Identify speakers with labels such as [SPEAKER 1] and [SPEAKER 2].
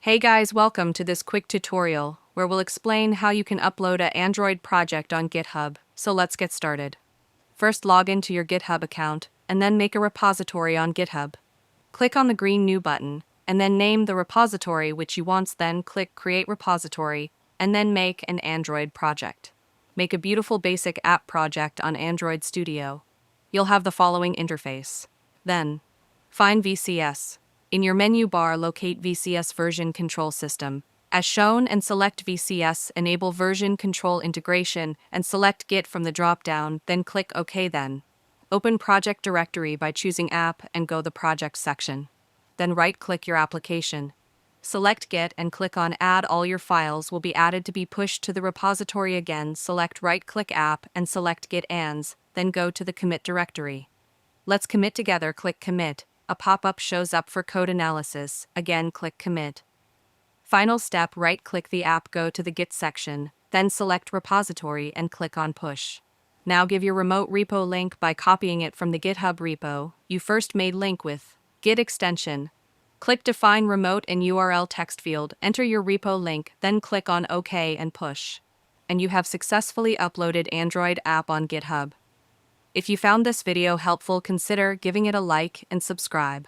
[SPEAKER 1] Hey guys, welcome to this quick tutorial where we'll explain how you can upload an Android project on GitHub. So let's get started. First, log into your GitHub account and then make a repository on GitHub. Click on the green New button and then name the repository which you want, then click Create Repository and then make an Android project. Make a beautiful basic app project on Android Studio. You'll have the following interface. Then, find VCS. In your menu bar, locate VCS Version Control System. As shown, and select VCS, enable version control integration, and select Git from the drop-down, then click OK then. Open Project Directory by choosing App and go the Project section. Then right-click your application. Select Git and click on Add. All your files will be added to be pushed to the repository again. Select right-click App and select Git ands, then go to the commit directory. Let's commit together. Click Commit. A pop-up shows up for code analysis. Again, click Commit. Final step, right-click the app, go to the Git section, then select Repository and click on Push. Now give your remote repo link by copying it from the GitHub repo you first made link with Git extension. Click Define Remote in URL text field, enter your repo link, then click on OK and Push. And you have successfully uploaded Android app on GitHub. If you found this video helpful, consider giving it a like and subscribe.